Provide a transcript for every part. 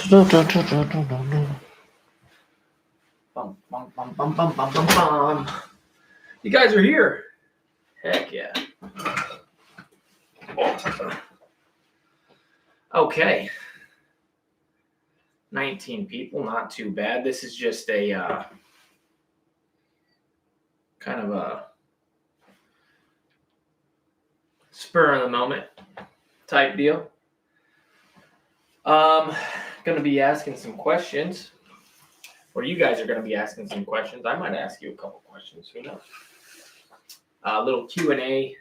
Bum, bum, bum, bum, bum, bum, bum, bum. You guys are here. Heck yeah. Okay. 19 people, not too bad. This is just a kind of a spur of the moment type deal. Gonna be asking some questions, or you guys are gonna be asking some questions. I might ask you a couple questions. Who knows? A little Q&A.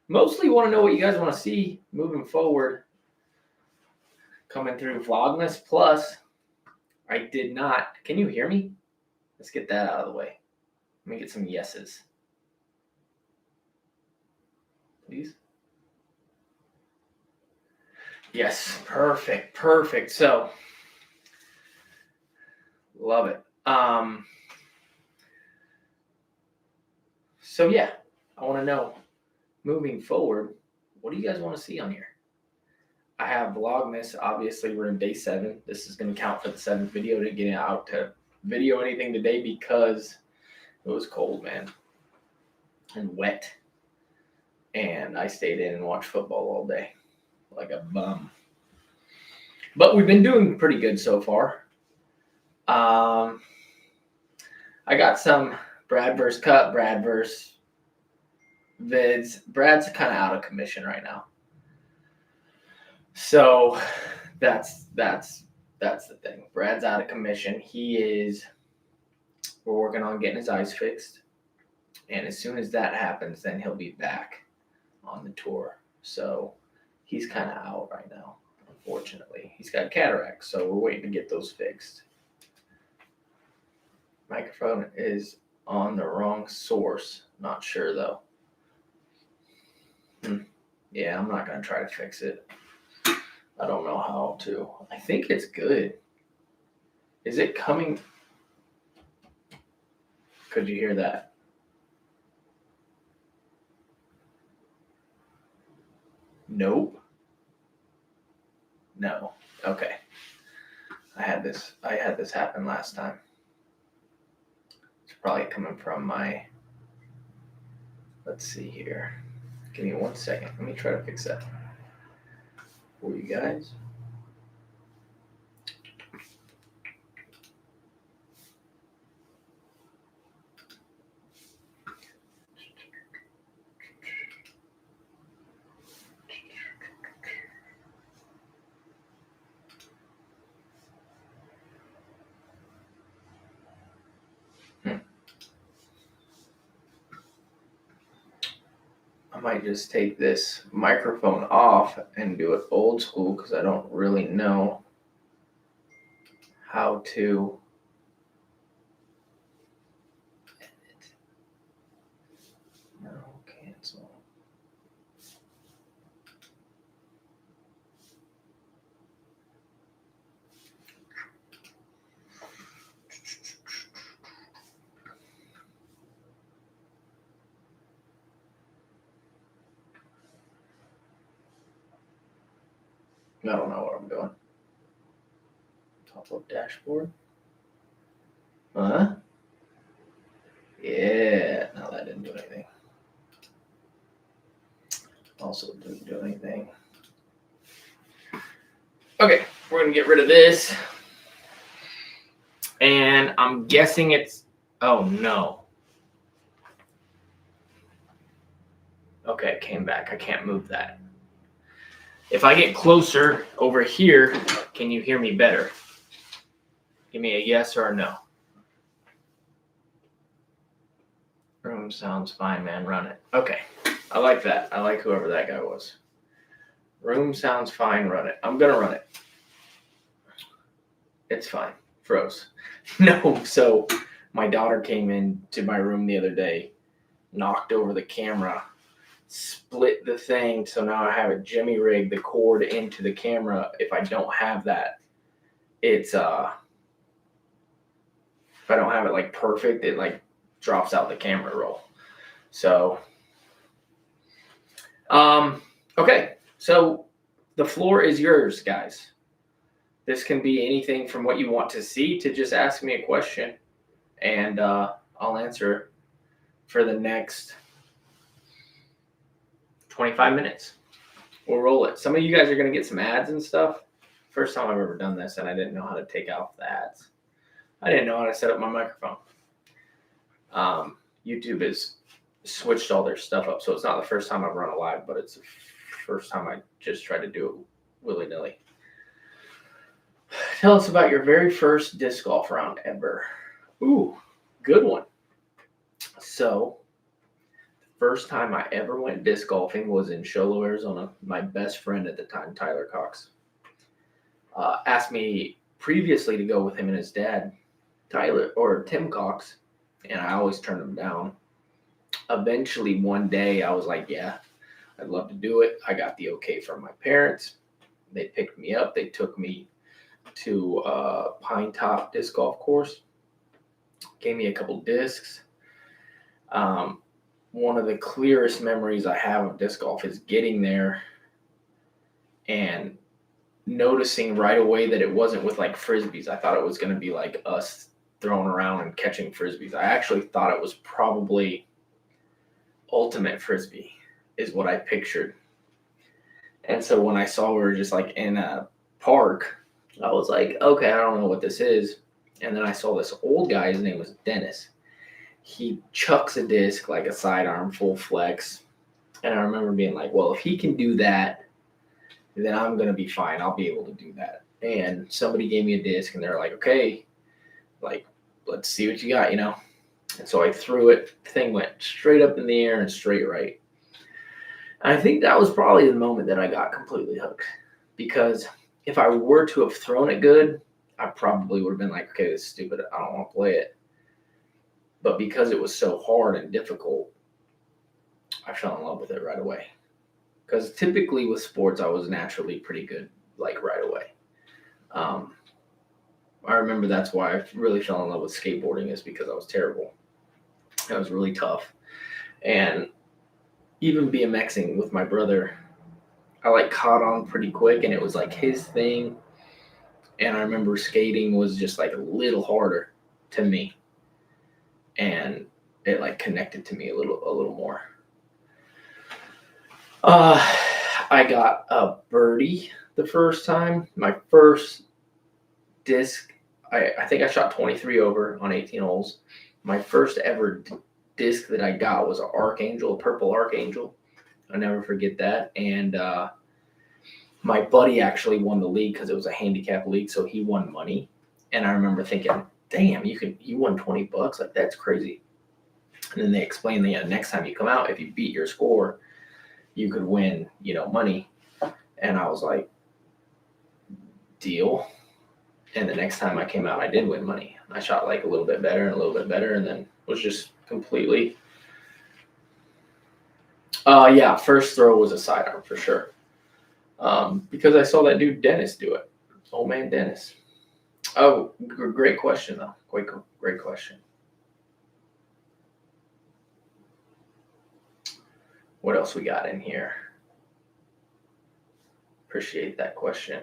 Mostly want to know what you guys want to see moving forward. Coming through Vlogmas. Plus, I did not. Can you hear me? Let's get that out of the way. Let me get some yeses. Please. Yes, perfect. So, love it. So yeah, I want to know, moving forward, what do you guys want to see on here? I have Vlogmas. Obviously, we're in day 7. This is going to count for the 7th video to get out to video anything today because it was cold, man, and wet. And I stayed in and watched football all day like a bum. But we've been doing pretty good so far. I got some Brad versus Cut, Brad versus vids. Brad's kind of out of commission right now. So that's the thing. Brad's out of commission. We're working on getting his eyes fixed. And as soon as that happens, then he'll be back on the tour. So he's kind of out right now, unfortunately. He's got cataracts, so we're waiting to get those fixed. Microphone is on the wrong source. Not sure, though. Yeah, I'm not going to try to fix it. I don't know how to. I think it's good. Is it coming? Could you hear that? Nope. No. Okay. I had this happen last time. It's probably coming from my, let's see here. Give me 1 second. Let me try to fix that for you guys. I might just take this microphone off and do it old school because I don't really know how to edit. No, cancel. I don't know what I'm doing. Top of dashboard. Huh? Yeah. No, that didn't do anything. Also didn't do anything. Okay, we're gonna get rid of this. And I'm guessing it's, oh no. Okay, it came back. I can't move that. If I get closer over here, can you hear me better? Give me a yes or a no. Room sounds fine, man. Run it. Okay, I like that. I like whoever that guy was. Room sounds fine. Run it. I'm gonna run it. It's fine. Froze. No, so my daughter came into my room the other day, knocked over the camera, split the thing, so now I have a jimmy rig the cord into the camera. If I don't have that, it's if I don't have it like perfect, it like drops out the camera roll. So okay, so the floor is yours, guys. This can be anything from what you want to see to just ask me a question, and I'll answer for the next 25 minutes. We'll roll it. Some of you guys are going to get some ads and stuff. First time I've ever done this, and I didn't know how to take off the ads. I didn't know how to set up my microphone. YouTube has switched all their stuff up, so it's not the first time I've run a live, but it's the first time I just tried to do it willy-nilly. Tell us about your very first disc golf round ever. Ooh, good one. So, first time I ever went disc golfing was in Show Low, Arizona. My best friend at the time, Tyler Cox, asked me previously to go with him and his dad, Tim Cox, and I always turned him down. Eventually, one day, I was like, yeah, I'd love to do it. I got the okay from my parents. They picked me up. They took me to Pine Top Disc Golf Course. Gave me a couple discs. One of the clearest memories I have of disc golf is getting there and noticing right away that it wasn't with like frisbees. I thought it was going to be like us throwing around and catching frisbees. I actually thought it was probably ultimate frisbee is what I pictured. And so when I saw we were just like in a park, I was like, okay, I don't know what this is. And then I saw this old guy, his name was Dennis. He chucks a disc like a sidearm, full flex. And I remember being like, well, if he can do that, then I'm going to be fine. I'll be able to do that. And somebody gave me a disc and they're like, okay, like, let's see what you got, you know? And so I threw it. The thing went straight up in the air and straight right. And I think that was probably the moment that I got completely hooked. Because if I were to have thrown it good, I probably would have been like, okay, this is stupid. I don't want to play it. But because it was so hard and difficult, I fell in love with it right away. Because typically with sports, I was naturally pretty good, like right away. I remember that's why I really fell in love with skateboarding, is because I was terrible. I was really tough. And even BMXing with my brother, I like caught on pretty quick, and it was like his thing. And I remember skating was just like a little harder to me. And it like connected to me a little more. I got a birdie the first time. My first disc, I think I shot 23 over on 18 holes. My first ever disc that I got was an Archangel, a purple Archangel. I'll never forget that. And my buddy actually won the league because it was a handicap league, so he won money. And I remember thinking, damn, you won $20, like that's crazy. And then they explained that next time you come out, if you beat your score, you could win, money. And I was like, deal. And the next time I came out, I did win money. I shot like a little bit better and a little bit better, and then was just completely. Yeah, first throw was a sidearm for sure. Because I saw that dude Dennis do it. Old man Dennis. Oh, great question though. Great question. What else we got in here? Appreciate that question.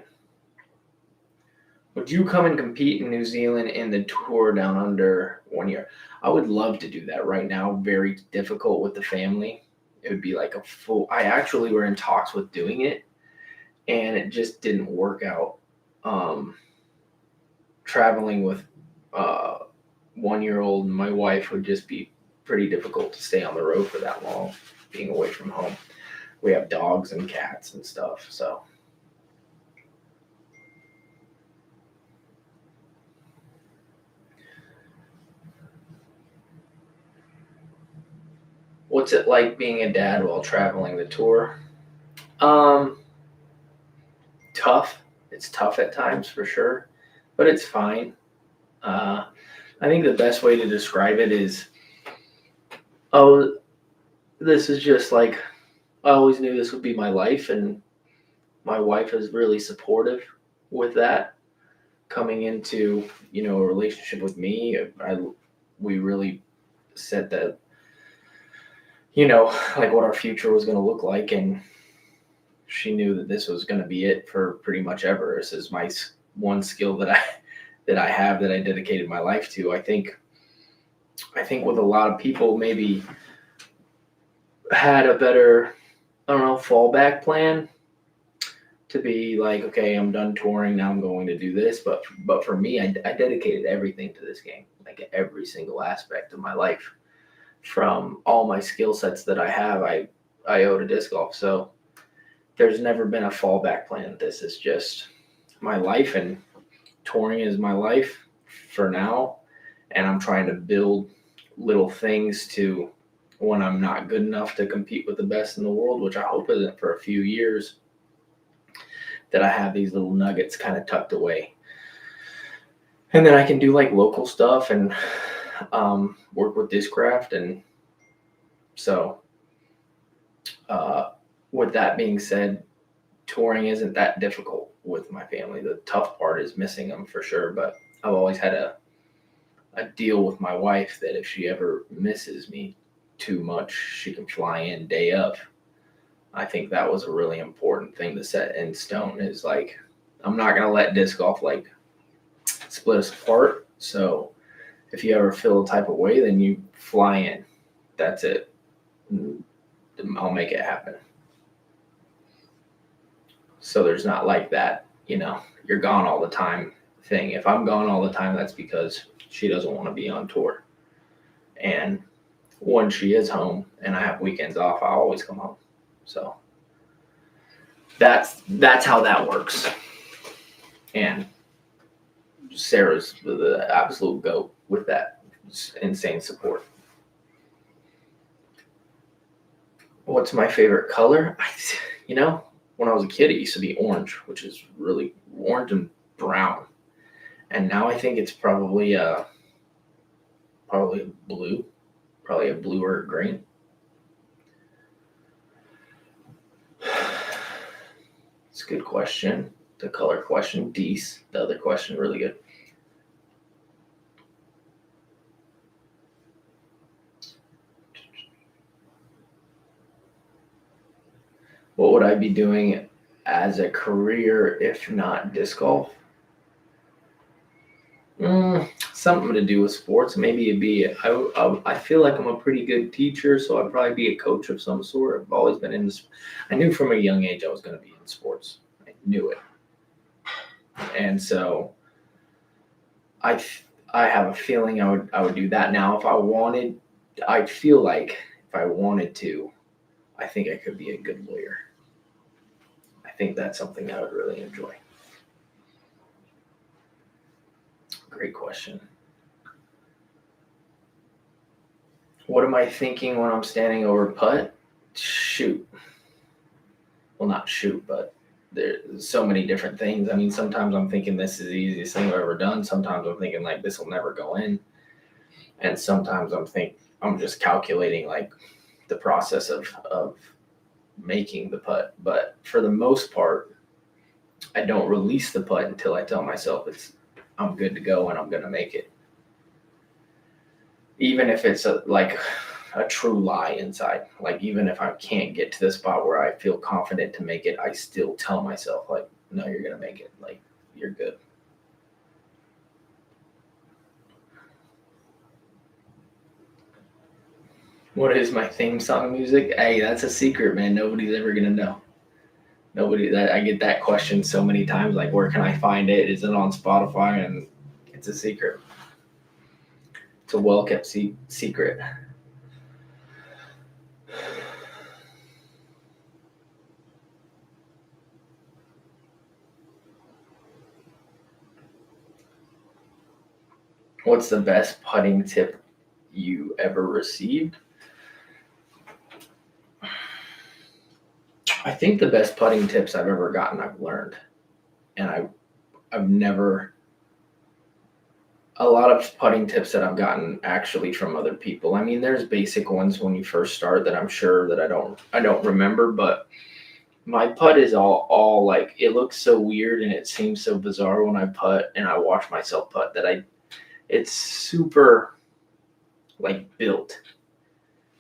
Would you come and compete in New Zealand in the tour down under 1 year? I would love to do that right now. Very difficult with the family. It would be like a full. I actually were in talks with doing it, and it just didn't work out. Traveling with 1-year-old and my wife would just be pretty difficult to stay on the road for that long, being away from home. We have dogs and cats and stuff, so. What's it like being a dad while traveling the tour? Tough. It's tough at times for sure, but it's fine. I think the best way to describe it is, oh, this is just like, I always knew this would be my life, and my wife is really supportive with that. Coming into, a relationship with me, we really said that, like what our future was going to look like, and she knew that this was going to be it for pretty much ever. This is my one skill that I have that I dedicated my life to. I think with a lot of people maybe had a better, fallback plan to be like, okay, I'm done touring, now I'm going to do this. But for me, I dedicated everything to this game, like every single aspect of my life. From all my skill sets that I have, I owe to disc golf. So there's never been a fallback plan. This is just my life, and touring is my life for now. And I'm trying to build little things to when I'm not good enough to compete with the best in the world, which I hope isn't for a few years, that I have these little nuggets kind of tucked away. And then I can do like local stuff and work with Discraft. And so with that being said, touring isn't that difficult with my family. The tough part is missing them for sure, but I've always had a deal with my wife that if she ever misses me too much, she can fly in day of. I think that was a really important thing to set in stone, is like, I'm not going to let disc golf like split us apart. So if you ever feel a type of way, then you fly in. That's it. I'll make it happen. So there's not like that, you're gone all the time thing. If I'm gone all the time, that's because she doesn't want to be on tour. And when she is home and I have weekends off, I always come home. So that's how that works. And Sarah's the absolute GOAT with that. It's insane support. What's my favorite color? When I was a kid, it used to be orange, which is really orange and brown. And now I think it's probably a blue, probably a blue or a green. It's a good question. The color question, Dees. The other question, really good. What would I be doing as a career if not disc golf? Something to do with sports. Maybe it'd be, I feel like I'm a pretty good teacher, so I'd probably be a coach of some sort. I've always been in this. I knew from a young age I was going to be in sports. I knew it. And so I have a feeling I would do that. Now, if I wanted, I feel like if I wanted to, I think I could be a good lawyer. I think that's something I would really enjoy. Great question. What am I thinking when I'm standing over putt? Shoot. well, not shoot, but there's so many different things. I mean, sometimes I'm thinking this is the easiest thing I've ever done. Sometimes I'm thinking like this will never go in, and sometimes I'm just calculating like the process of making the putt. But for the most part, I don't release the putt until I tell myself I'm good to go and I'm gonna make it. Even if it's like a true lie inside, like even if I can't get to the spot where I feel confident to make it, I still tell myself like, no, you're gonna make it. Like you're good. What is my theme song music? Hey, that's a secret, man. Nobody's ever gonna know. I get that question so many times. Like, where can I find it? Is it on Spotify? And it's a secret. It's a well kept secret. What's the best putting tip you ever received? I think the best putting tips I've ever gotten, I've learned, and I've never. A lot of putting tips that I've gotten actually from other people. I mean, there's basic ones when you first start that I'm sure that I don't remember, but my putt is all like it looks so weird and it seems so bizarre when I putt and I watch myself putt that it's super like built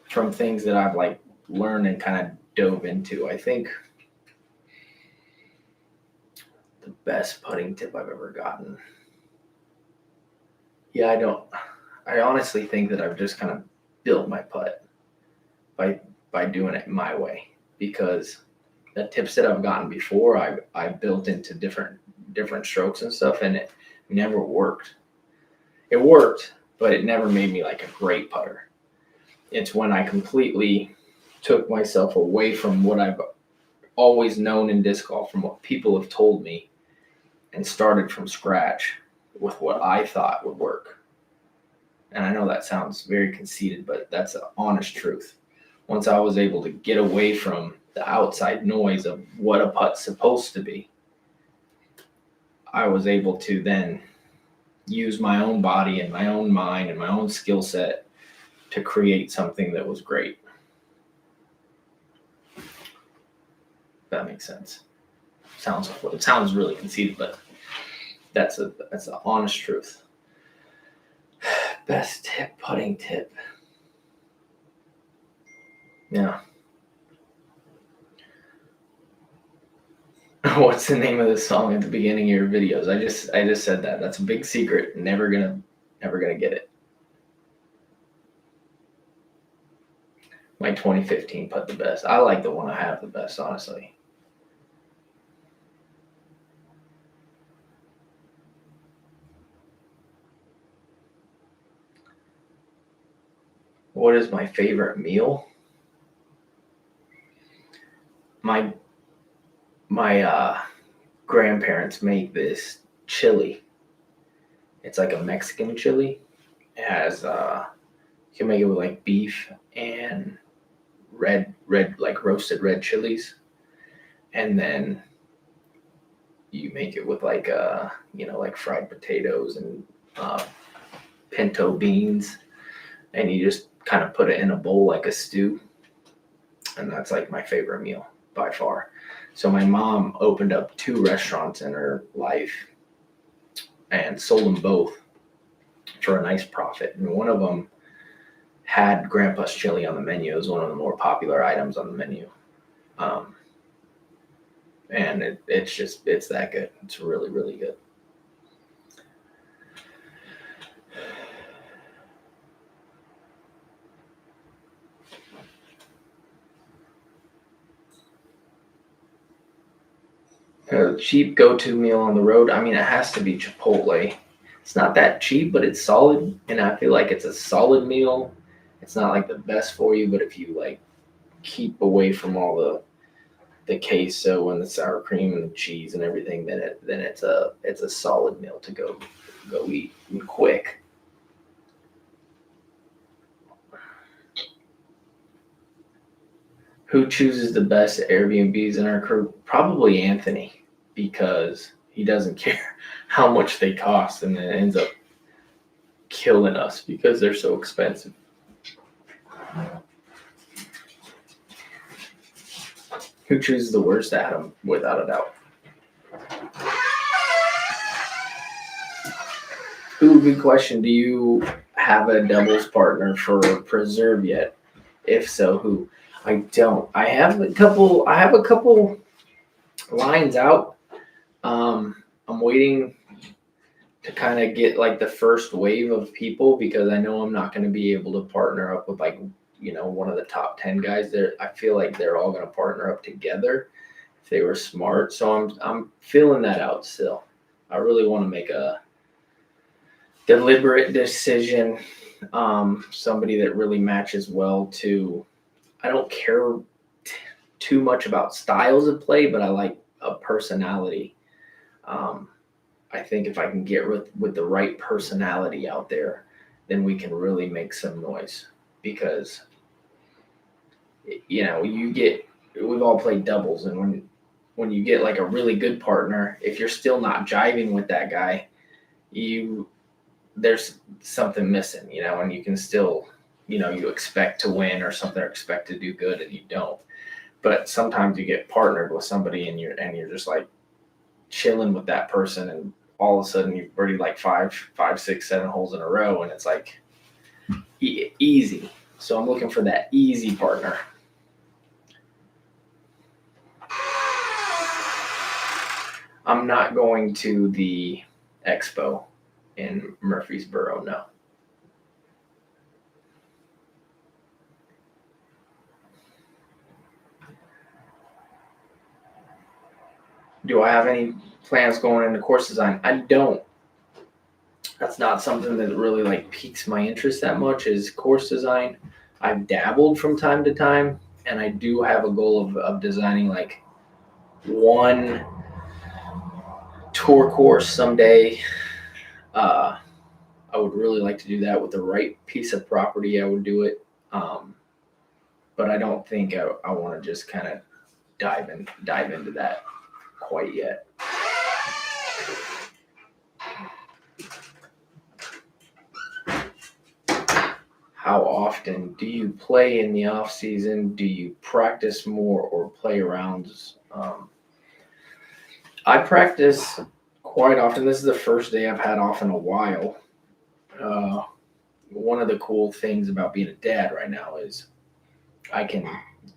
from things that I've like learned and kind of dove into. I think the best putting tip I've ever gotten. Yeah, I honestly think that I've just kind of built my putt by doing it my way, because the tips that I've gotten before I built into different strokes and stuff, and it never worked. It worked, but it never made me like a great putter. It's when I completely took myself away from what I've always known in disc golf, from what people have told me, and started from scratch with what I thought would work. And I know that sounds very conceited, but that's the honest truth. Once I was able to get away from the outside noise of what a putt's supposed to be, I was able to then use my own body and my own mind and my own skill set to create something that was great. If that makes sense. It sounds really conceited, but that's the honest truth. Best putting tip. Yeah. What's the name of the song at the beginning of your videos? I just said that. That's a big secret. Never gonna get it. My 2015 putt the best. I like the one I have the best, honestly. What is my favorite meal? My grandparents make this chili. It's like a Mexican chili. It has you can make it with like beef and red like roasted red chilies, and then you make it with like like fried potatoes and pinto beans, and you just kind of put it in a bowl like a stew, and that's like my favorite meal by far. So my mom opened up 2 restaurants in her life and sold them both for a nice profit, and one of them had grandpa's chili on the menu. It was one of the more popular items on the menu. And it's that good. It's really, really good. A cheap go-to meal on the road. I mean, it has to be Chipotle. It's not that cheap, but it's solid, and I feel like it's a solid meal. It's not like the best for you, but if you like keep away from all the queso and the sour cream and the cheese and everything, then it's a solid meal to go eat quick. Who chooses the best Airbnbs in our crew? Probably Anthony, because he doesn't care how much they cost, and it ends up killing us because they're so expensive. Who chooses the worst Adam? Without a doubt. Ooh, good question. Do you have a doubles partner for Preserve yet? If so, who? I don't. I have a couple lines out. I'm waiting to kind of get like the first wave of people because I know I'm not going to be able to partner up with like, one of the top 10 guys there. I feel like they're all going to partner up together if they were smart. So I'm feeling that out still. I really want to make a deliberate decision. Somebody that really matches well to, I don't care too much about styles of play, but I like a personality. I think if I can get with the right personality out there, then we can really make some noise because, we've all played doubles, and when you get like a really good partner, if you're still not jiving with that guy, there's something missing, and you can still, you expect to win or something or expect to do good and you don't. But sometimes you get partnered with somebody and you're just like chilling with that person, and all of a sudden you've already like five, 6, 7 holes in a row, and it's like easy. So I'm looking for that easy partner. I'm not going to the expo in Murfreesboro, no. Do I have any plans going into course design? I don't. That's not something that really like piques my interest that much, is course design. I've dabbled from time to time, and I do have a goal of designing like one tour course someday. I would really like to do that with the right piece of property. I would do it, but I don't think I want to just kind of dive into that quite yet. How often do you play in the off season? Do you practice more or play rounds? I practice quite often. This is the first day I've had off in a while. One of the cool things about being a dad right now is I can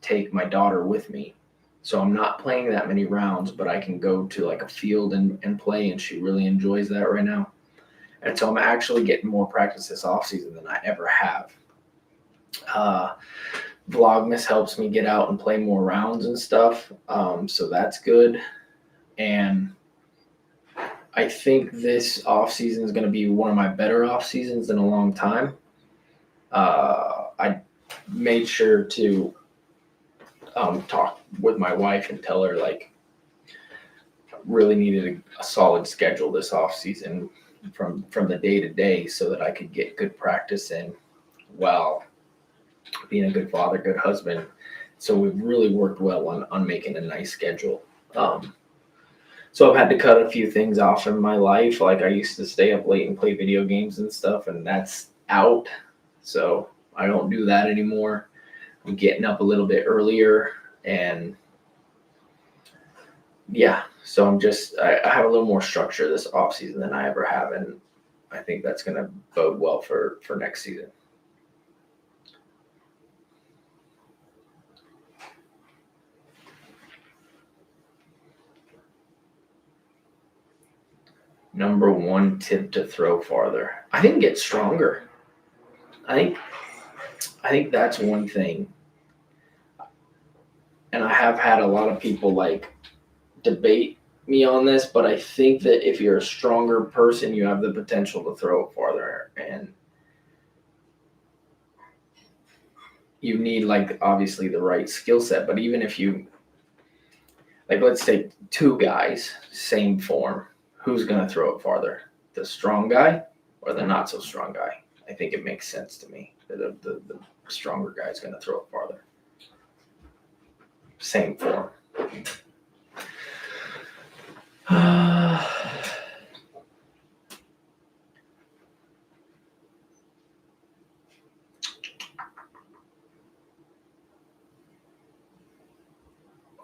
take my daughter with me. So I'm not playing that many rounds, but I can go to like a field and play, and she really enjoys that right now. And so I'm actually getting more practice this off season than I ever have. Vlogmas helps me get out and play more rounds and stuff. So that's good. And I think this off season is going to be one of my better off seasons in a long time. I made sure to talk with my wife and tell her like really needed a solid schedule this off season from the day to day so that I could get good practice in while being a good father, good husband. So we've really worked well on making a nice schedule. So I've had to cut a few things off in my life. Like I used to stay up late and play video games and stuff, and that's out. So I don't do that anymore. I'm getting up a little bit earlier, and yeah, so I have a little more structure this off season than I ever have, and I think that's going to bode well for next season. Number one tip to throw farther. I think get stronger. I think that's one thing. And I have had a lot of people like debate me on this, but I think that if you're a stronger person, you have the potential to throw it farther. And you need like obviously the right skill set, but even if you like, let's say 2 guys, same form, who's going to throw it farther? The strong guy or the not so strong guy? I think it makes sense to me that the stronger guy is going to throw it farther. same form.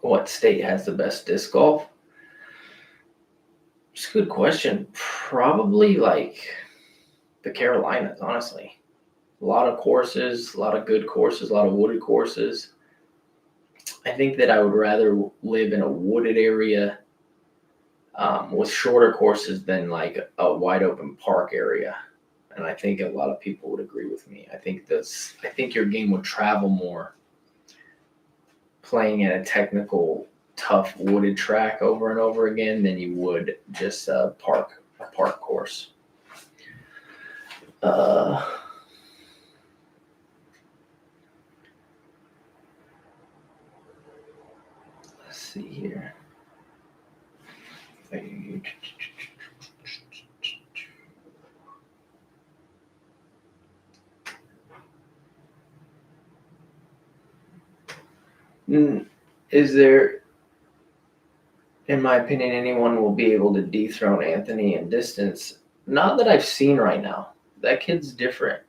What state has the best disc golf? It's a good question. Probably like the Carolinas, honestly. A lot of courses, a lot of good courses, a lot of wooded courses. I think that I would rather live in a wooded area with shorter courses than like a wide open park area. And I think a lot of people would agree with me. I think your game would travel more playing in a technical, tough wooded track over and over again than you would just a park course. Let's see here. Is there, in my opinion, anyone will be able to dethrone Anthony in distance? Not that I've seen right now. That kid's different.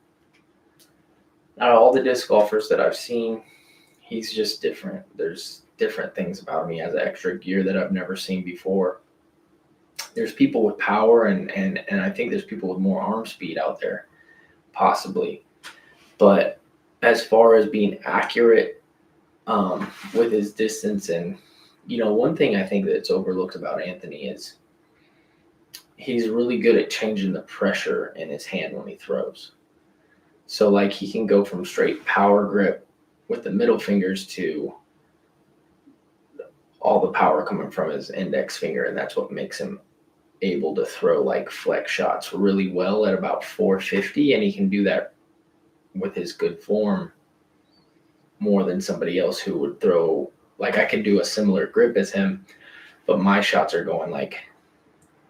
Out of all the disc golfers that I've seen, he's just different. There's different things about him. He has extra gear that I've never seen before. There's people with power, and I think there's people with more arm speed out there, possibly. But as far as being accurate with his distance, and one thing I think that's overlooked about Anthony is he's really good at changing the pressure in his hand when he throws. So like he can go from straight power grip with the middle fingers to all the power coming from his index finger, and that's what makes him able to throw like flex shots really well at about 450, and he can do that with his good form more than somebody else who would throw, like I could do a similar grip as him, but my shots are going like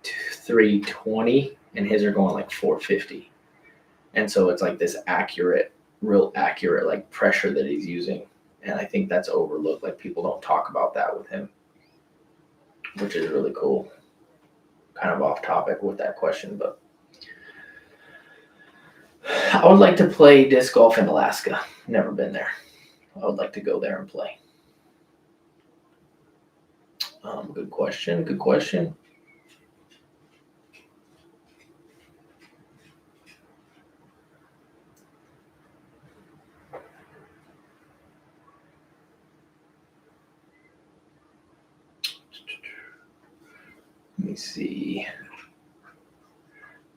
320 and his are going like 450. And so it's like this real accurate like pressure that he's using. And I think that's overlooked. Like people don't talk about that with him, which is really cool. Kind of off topic with that question, but I would like to play disc golf in Alaska. Never been there. I would like to go there and play. Good question. Let me see.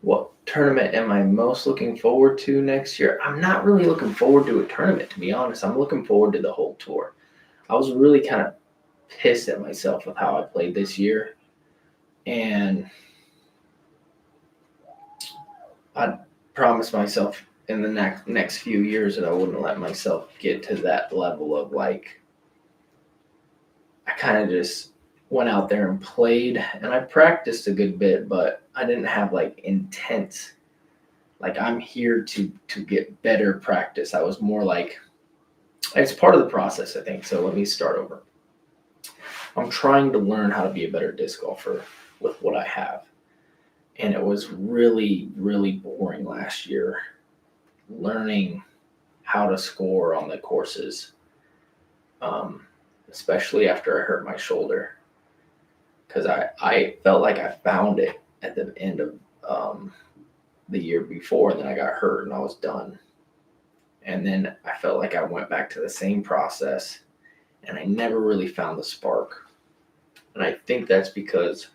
What tournament am I most looking forward to next year? I'm not really looking forward to a tournament, to be honest. I'm looking forward to the whole tour. I was really kind of pissed at myself with how I played this year. And I promised myself in the next few years that I wouldn't let myself get to that level of like, I kind of just went out there and played, and I practiced a good bit, but I didn't have like intense, like I'm here to get better practice. I was more like, it's part of the process, I think. So let me start over. I'm trying to learn how to be a better disc golfer with what I have. And it was really, really boring last year learning how to score on the courses, especially after I hurt my shoulder. Because I felt like I found it at the end of the year before, and then I got hurt and I was done. And then I felt like I went back to the same process, and I never really found the spark. And I think that's because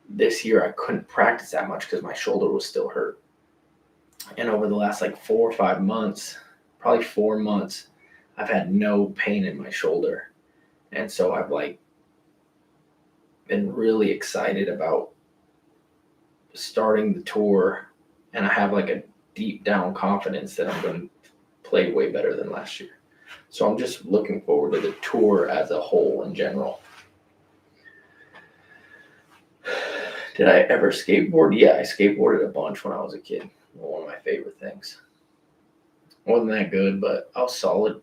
this year I couldn't practice that much because my shoulder was still hurt. And over the last like 4 or 5 months, probably 4 months, I've had no pain in my shoulder. And so I've like been really excited about starting the tour, and I have like a deep down confidence that I'm going to play way better than last year. So I'm just looking forward to the tour as a whole in general. Did I ever skateboard? Yeah, I skateboarded a bunch when I was a kid. One of my favorite things. Wasn't that good, but I was solid.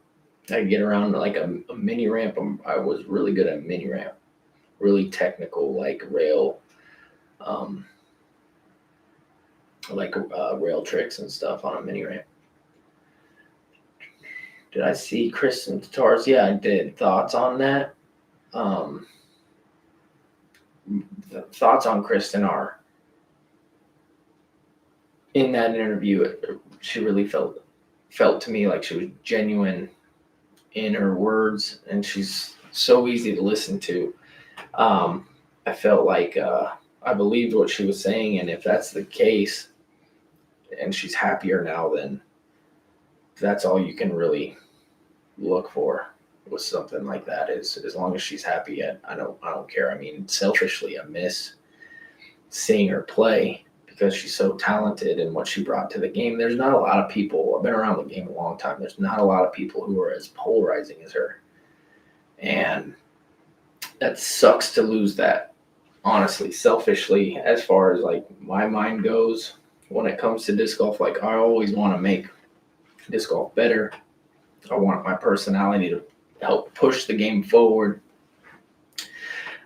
I get around like a mini ramp. I was really good at mini ramp, really technical, like um, rail tricks and stuff on a mini ramp. Did I see Kristin Tattar's? Yeah, I did. Thoughts on that? Um, the thoughts on Kristin are, in that interview, she really felt to me like she was genuine in her words, and she's so easy to listen to. I felt like I believed what she was saying, and if that's the case, and she's happier now, then that's all you can really look for with something like that. Is as long as she's happy, I don't care. I mean, selfishly, I miss seeing her play because she's so talented and what she brought to the game. There's not a lot of people. I've been around the game a long time. There's not a lot of people who are as polarizing as her, and that sucks to lose that. Honestly, selfishly, as far as like my mind goes, when it comes to disc golf, like I always want to make disc golf better. I want my personality to help push the game forward.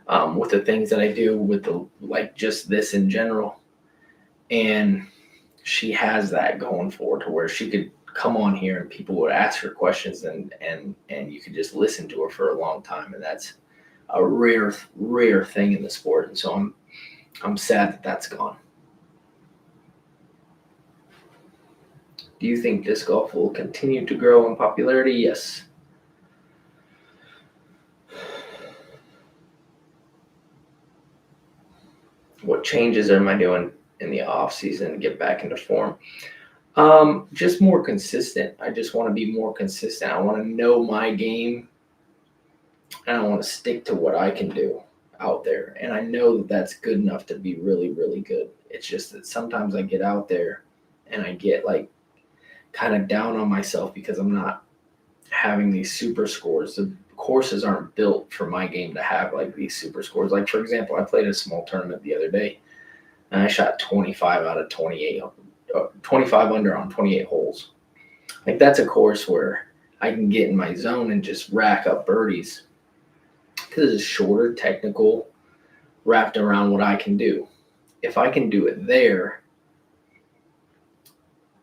With the things that I do, with the like just this in general, and she has that going for her to where she could come on here and people would ask her questions and you could just listen to her for a long time, and that's a rare thing in the sport. And so I'm sad that that's gone. Do you think disc golf will continue to grow in popularity? Yes. What changes am I doing in the off season to get back into form? Just more consistent. I just want to be more consistent. I want to know my game, and I want to stick to what I can do out there. And I know that that's good enough to be really, really good. It's just that sometimes I get out there and I get like kind of down on myself because I'm not having these super scores. The courses aren't built for my game to have like these super scores. Like, for example, I played a small tournament the other day and I shot 25 out of 28, 25 under on 28 holes. Like, that's a course where I can get in my zone and just rack up birdies because it's shorter, technical, wrapped around what I can do. If I can do it there,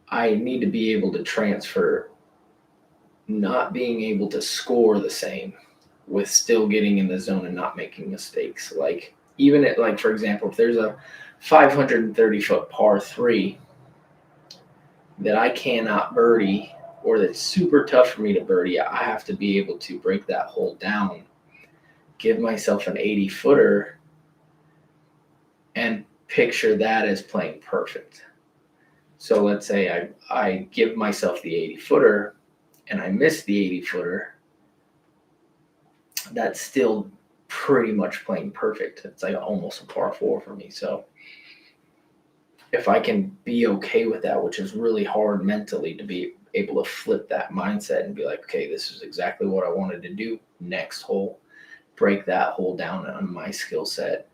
I need to be able to transfer not being able to score the same with still getting in the zone and not making mistakes. Like, even at, like, for example, if there's a 530-foot par 3 that I cannot birdie or that's super tough for me to birdie, I have to be able to break that hole down, give myself an 80-footer, and picture that as playing perfect. So let's say I give myself the 80-footer and I miss the 80-footer. That's still pretty much playing perfect. It's like almost a par 4 for me. So if I can be okay with that, which is really hard mentally to be able to flip that mindset and be like, okay, this is exactly what I wanted to do. Next hole, break that hole down on my skill set,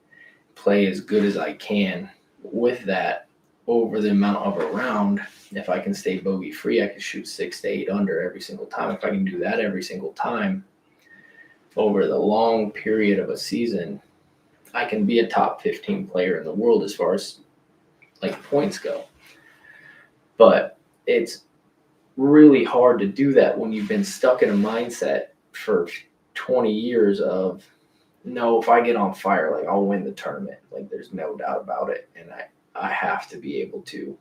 play as good as I can with that over the amount of a round. If I can stay bogey free, I can shoot 6 to 8 under every single time. If I can do that every single time over the long period of a season, I can be a top 15 player in the world as far as like points go. But it's really hard to do that when you've been stuck in a mindset for 20 years of, no, if I get on fire, like I'll win the tournament. Like, there's no doubt about it. And I have to be able to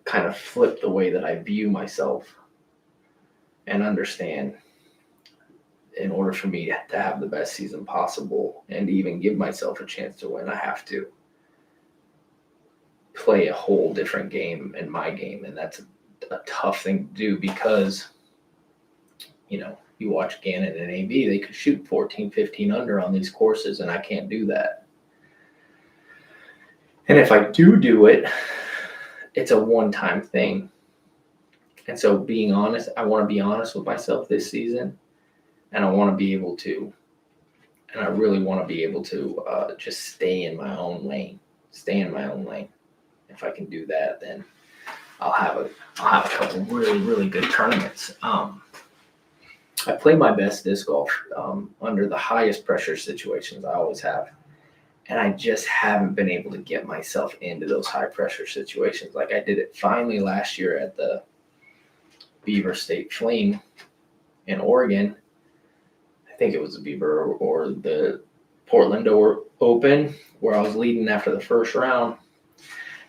kind of flip the way that I view myself and understand, in order for me to have the best season possible and even give myself a chance to win, I have to play a whole different game in my game. And that's a tough thing to do because, you know, you watch Gannon and AB, they could shoot 14, 15 under on these courses, and I can't do that. And if I do it, it's a one-time thing. And so being honest, I want to be honest with myself this season, and I want to be able to, and I really want to be able to just stay in my own lane. If I can do that, then I'll have a couple really, really good tournaments. I play my best disc golf under the highest pressure situations. I always have. And I just haven't been able to get myself into those high pressure situations. Like I did it finally last year at the Beaver State Fling in Oregon. I think it was the Beaver or the Portland Open, where I was leading after the first round.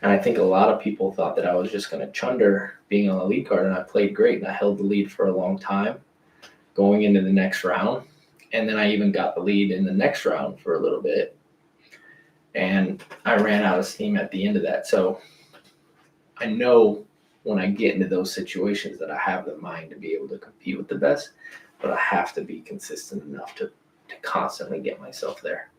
And I think a lot of people thought that I was just going to chunder being on the lead card, and I played great, and I held the lead for a long time going into the next round. And then I even got the lead in the next round for a little bit. And I ran out of steam at the end of that. So I know when I get into those situations that I have the mind to be able to compete with the best, but I have to be consistent enough to constantly get myself there.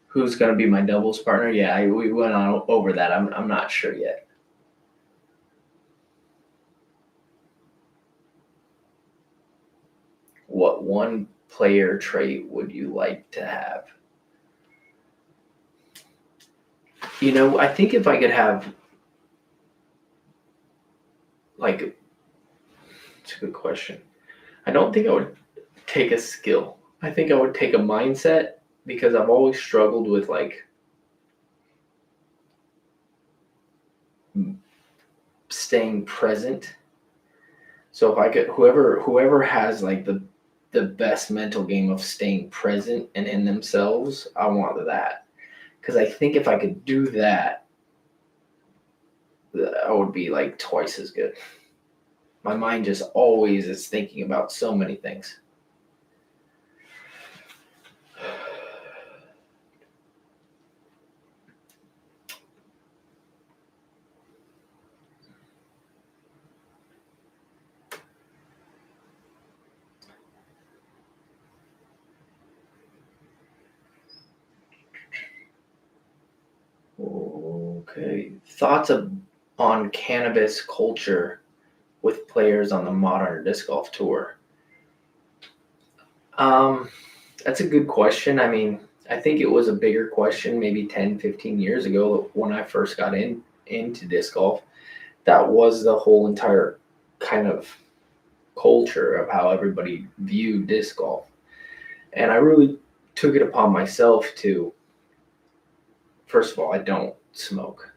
Who's going to be my doubles partner? Yeah, we went on over that. I'm not sure yet. What one player trait would you like to have? You know, I think if I could have, like, it's a good question. I don't think I would take a skill. I think I would take a mindset, because I've always struggled with like staying present. So if I could, whoever has like the best mental game of staying present and in themselves, I want that. Because I think if I could do that, I would be like twice as good. My mind just always is thinking about so many things. Okay. Thoughts on cannabis culture with players on the modern disc golf tour? That's a good question. I mean, I think it was a bigger question maybe 10, 15 years ago when I first got into disc golf. That was the whole entire kind of culture of how everybody viewed disc golf. And I really took it upon myself to, first of all, I don't smoke,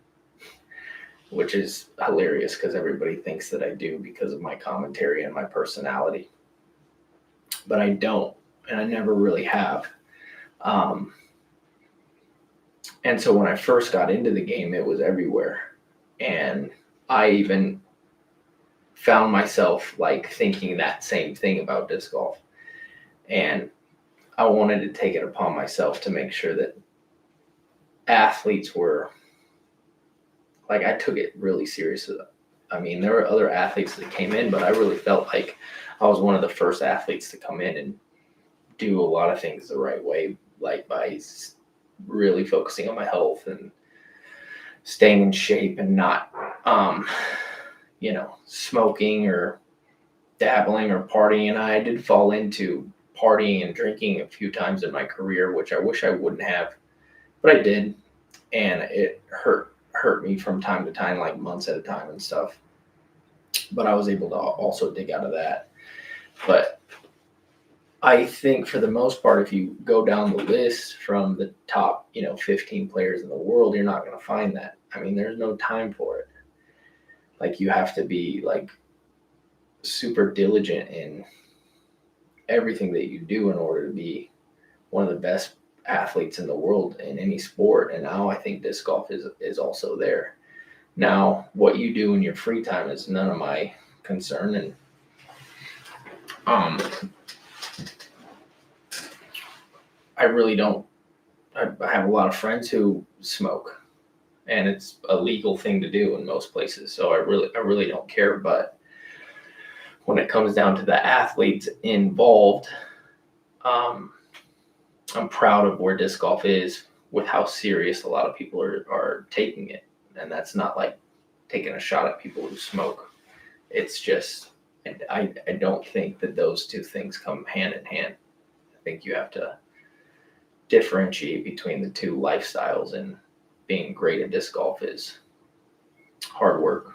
which is hilarious because everybody thinks that I do because of my commentary and my personality. But I don't, and I never really have. And so when I first got into the game, it was everywhere. And I even found myself like thinking that same thing about disc golf. And I wanted to take it upon myself to make sure that athletes were, like, I took it really seriously. I mean, there were other athletes that came in, but I really felt like I was one of the first athletes to come in and do a lot of things the right way, like by really focusing on my health and staying in shape and not, smoking or dabbling or partying. And I did fall into partying and drinking a few times in my career, which I wish I wouldn't have, but I did. And it hurt me from time to time, like months at a time and stuff. But I was able to also dig out of that. But I think for the most part, if you go down the list from the top, 15 players in the world, you're not going to find that. I mean, there's no time for it. Like, you have to be like super diligent in everything that you do in order to be one of the best athletes in the world in any sport. And now I think disc golf is also there. Now, what you do in your free time is none of my concern. And I really don't. I have a lot of friends who smoke, and it's a legal thing to do in most places. So I really don't care. But when it comes down to the athletes involved, I'm proud of where disc golf is with how serious a lot of people are taking it. And that's not like taking a shot at people who smoke. It's just, I don't think that those two things come hand in hand. I think you have to differentiate between the two lifestyles, and being great at disc golf is hard work.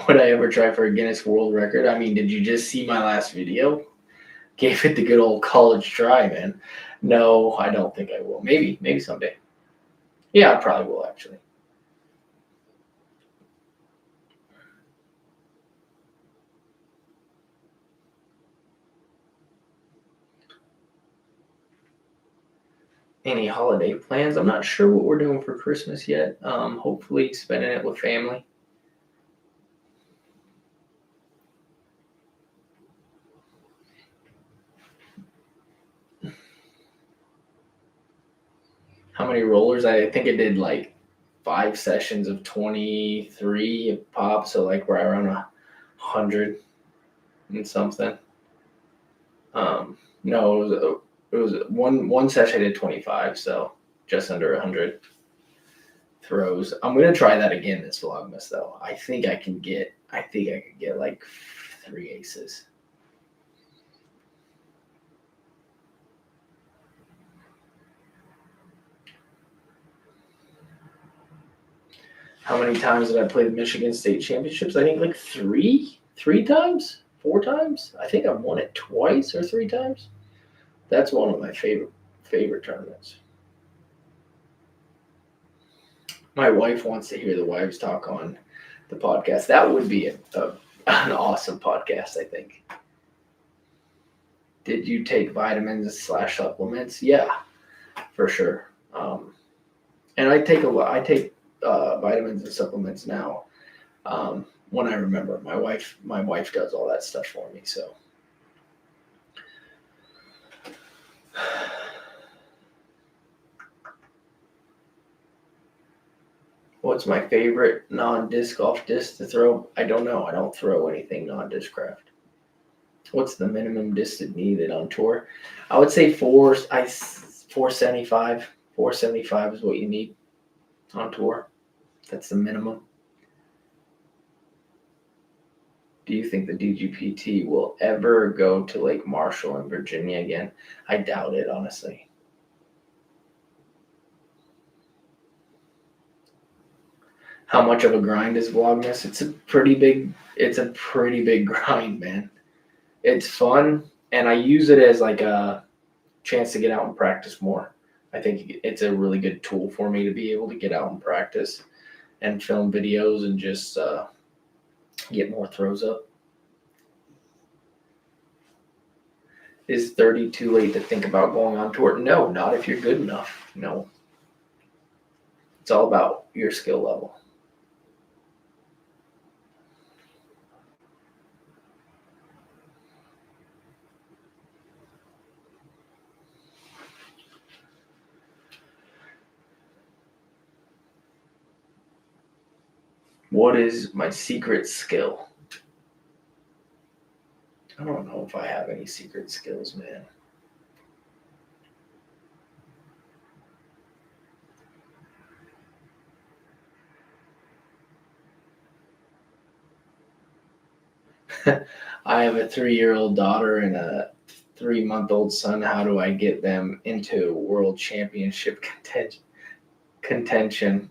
Would I ever try for a Guinness World Record? I mean, did you just see my last video? Gave it the good old college try, man. No, I don't think I will. Maybe someday. Yeah, I probably will actually. Any holiday plans? I'm not sure what we're doing for Christmas yet. Hopefully spending it with family. How many rollers? I think I did like 5 sessions of 23 a pop, so like we're around 100 and something. No, it was one session I did 25, so just under 100 throws. I'm gonna try that again this Vlogmas though. I think I could get like 3 aces. How many times did I play the Michigan State Championships? I think like three times, 4 times. I think I've won it twice or 3 times. That's one of my favorite tournaments. My wife wants to hear the wives talk on the podcast. That would be an awesome podcast, I think. Did you take vitamins / supplements? Yeah, for sure. And I take vitamins and supplements now. When I remember, my wife does all that stuff for me. So, what's my favorite non-disc golf disc to throw? I don't know. I don't throw anything non-disc craft. What's the minimum distance needed on tour? I would say 475. 475 is what you need on tour. That's the minimum. Do you think the DGPT will ever go to Lake Marshall in Virginia again? I doubt it, honestly. How much of a grind is Vlogmas? It's a pretty big grind, man. It's fun, and I use it as like a chance to get out and practice more. I think it's a really good tool for me to be able to get out and practice and film videos and just get more throws up. Is 30 too late to think about going on tour? No, not if you're good enough. No. It's all about your skill level. What is my secret skill? I don't know if I have any secret skills, man. I have a 3-year-old daughter and a 3-month-old son. How do I get them into world championship contention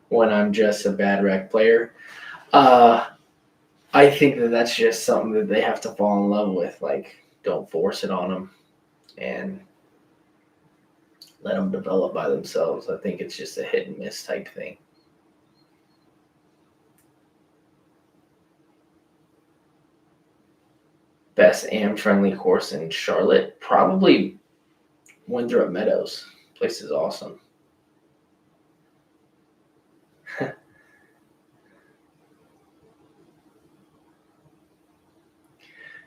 when I'm just a bad rec player? I think that that's just something that they have to fall in love with. Like, don't force it on them and let them develop by themselves. I think it's just a hit and miss type thing. Best am-friendly course in Charlotte? Probably Winthrop Meadows. Place is awesome.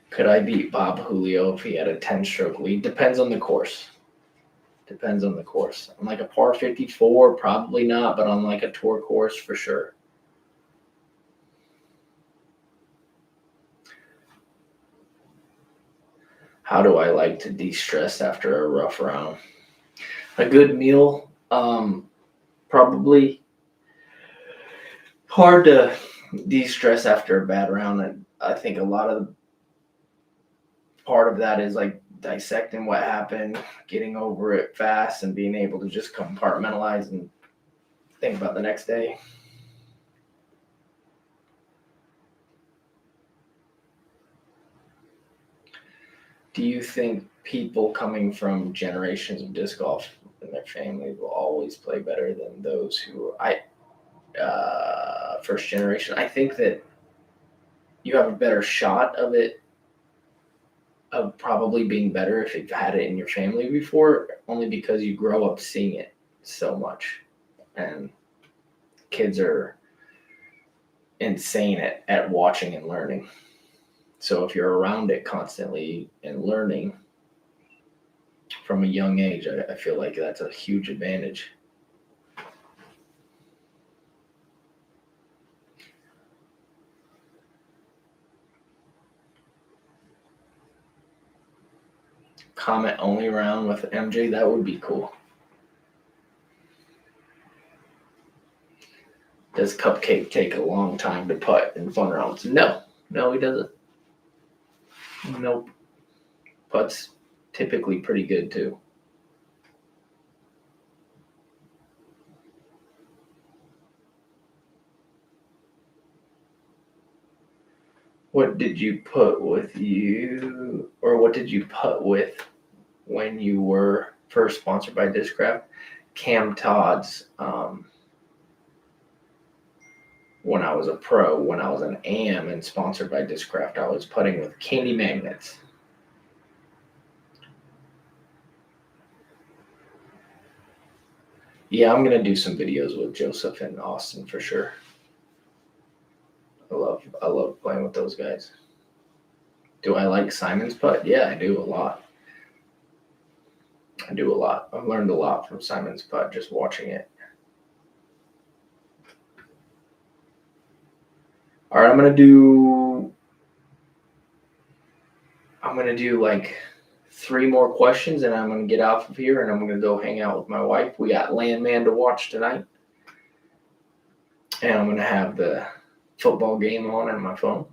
Could I beat Bob Julio if he had a 10-stroke lead? Depends on the course. Depends on the course. On like a par 54, probably not, but on like a tour course for sure. How do I like to de-stress after a rough round? A good meal, probably. Hard to de-stress after a bad round. And I think a lot of part of that is like dissecting what happened, getting over it fast, and being able to just compartmentalize and think about the next day. Do you think people coming from generations of disc golf in their family will always play better than those who first generation? I think that you have a better shot of it, of probably being better if you've had it in your family before, only because you grow up seeing it so much, and kids are insane at watching and learning. So if you're around it constantly and learning from a young age, I feel like that's a huge advantage. Comment only round with MJ, that would be cool. Does Cupcake take a long time to putt in fun rounds? No, he doesn't. Nope. Putt's typically pretty good too. What did you putt with when you were first sponsored by Discraft? Cam Todd's, when I was a pro, when I was an AM and sponsored by Discraft, I was putting with candy magnets. Yeah, I'm gonna do some videos with Joseph and Austin for sure. I love playing with those guys. Do I like Simon's putt? Yeah, I do a lot. I've learned a lot from Simon's putt just watching it. All right, I'm gonna do like 3 more questions, and I'm gonna get off of here, and I'm gonna go hang out with my wife. We got Landman to watch tonight, and I'm gonna have the football game on my phone.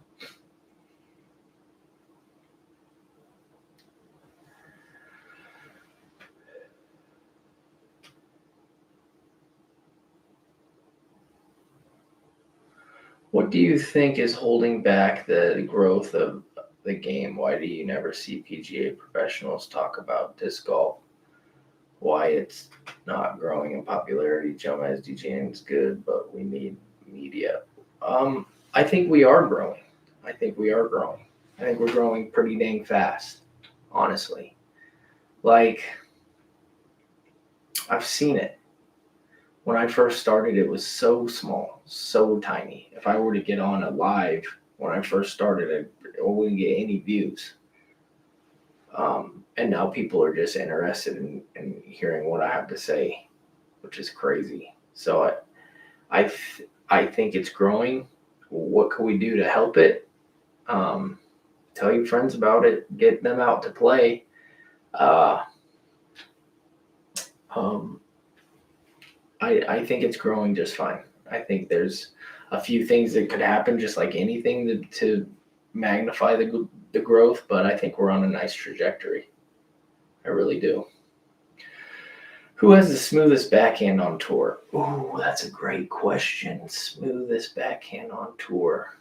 What do you think is holding back the growth of the game? Why do you never see PGA professionals talk about disc golf? Why it's not growing in popularity? Jomez DJing is good, but we need media. I think we are growing. I think we're growing pretty dang fast, honestly. Like, I've seen it. When I first started, it was so small, so tiny. If I were to get on a live when I first started, I wouldn't get any views. And now people are just interested in hearing what I have to say, which is crazy. So I think it's growing. What can we do to help it? Tell your friends about it. Get them out to play. I think it's growing just fine. I think there's a few things that could happen, just like anything, to magnify the growth, but I think we're on a nice trajectory. I really do. Who has the smoothest backhand on tour? Oh, that's a great question. Smoothest backhand on tour.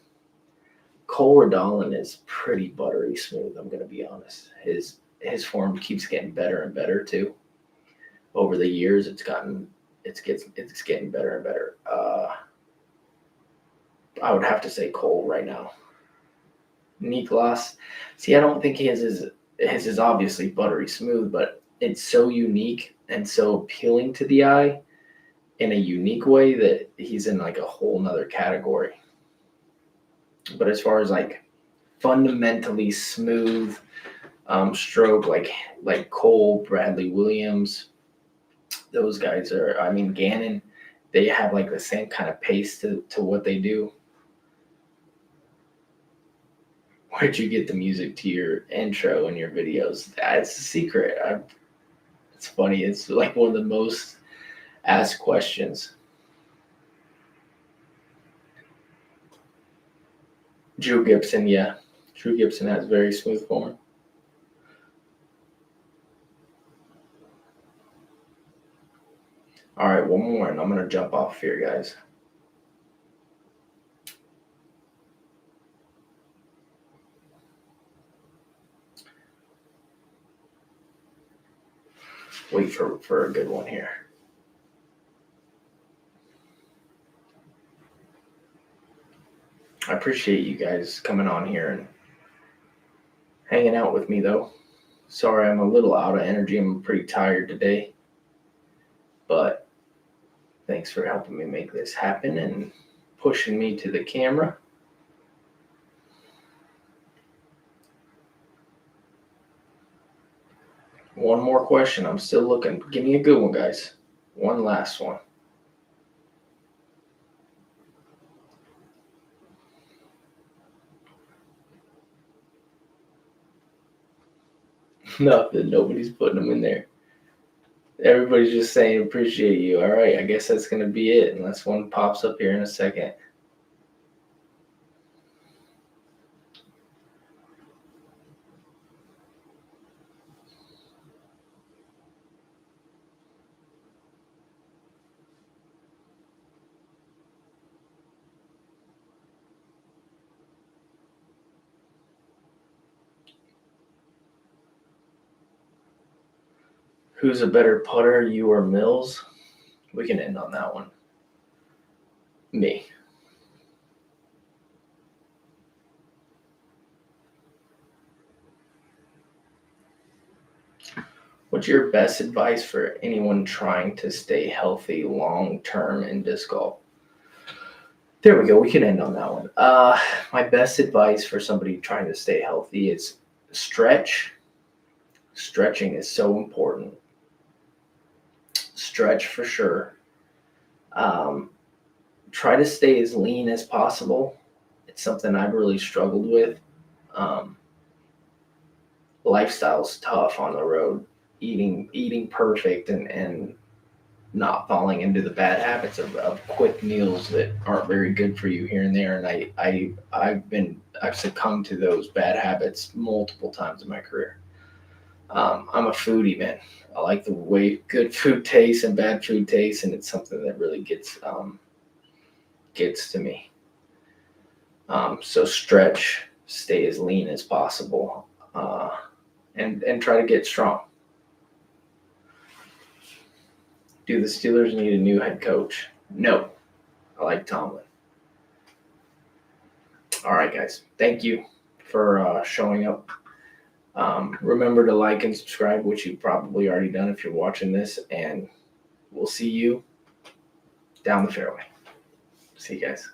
Cole Redolin is pretty buttery smooth, I'm going to be honest. His form keeps getting better and better too. Over the years, it's getting better and better. I would have to say Cole right now. Niklas, see, I don't think his is obviously buttery smooth, but it's so unique and so appealing to the eye in a unique way that he's in like a whole nother category. But as far as like fundamentally smooth stroke, like Cole, Bradley Williams, Those guys are, I mean, Gannon, they have like the same kind of pace to what they do. Where'd you get the music to your intro and your videos? That's a secret. It's funny. It's like one of the most asked questions. Drew Gibson, yeah. Drew Gibson has very smooth form. All right, one more, and I'm going to jump off here, guys. Wait for a good one here. I appreciate you guys coming on here and hanging out with me, though. Sorry, I'm a little out of energy. I'm pretty tired today. But thanks for helping me make this happen and pushing me to the camera. One more question. I'm still looking. Give me a good one, guys. One last one. Nothing. Nobody's putting them in there. Everybody's just saying appreciate you. All right, I guess that's gonna be it, unless one pops up here in a second. Who's a better putter, you or Mills? We can end on that one. Me. What's your best advice for anyone trying to stay healthy long term in disc golf? There we go. We can end on that one. My best advice for somebody trying to stay healthy is stretch. Stretching is so important. Stretch for sure. Try to stay as lean as possible. It's something I've really struggled with. Lifestyle's tough on the road. Eating perfect and not falling into the bad habits of quick meals that aren't very good for you here and there. And I've succumbed to those bad habits multiple times in my career. I'm a foodie, man. I like the way good food tastes and bad food tastes, and it's something that really gets to me. So stretch, stay as lean as possible, and try to get strong. Do the Steelers need a new head coach? No. I like Tomlin. All right, guys. Thank you for showing up. Remember to like and subscribe, which you've probably already done if you're watching this, and we'll see you down the fairway. See you guys.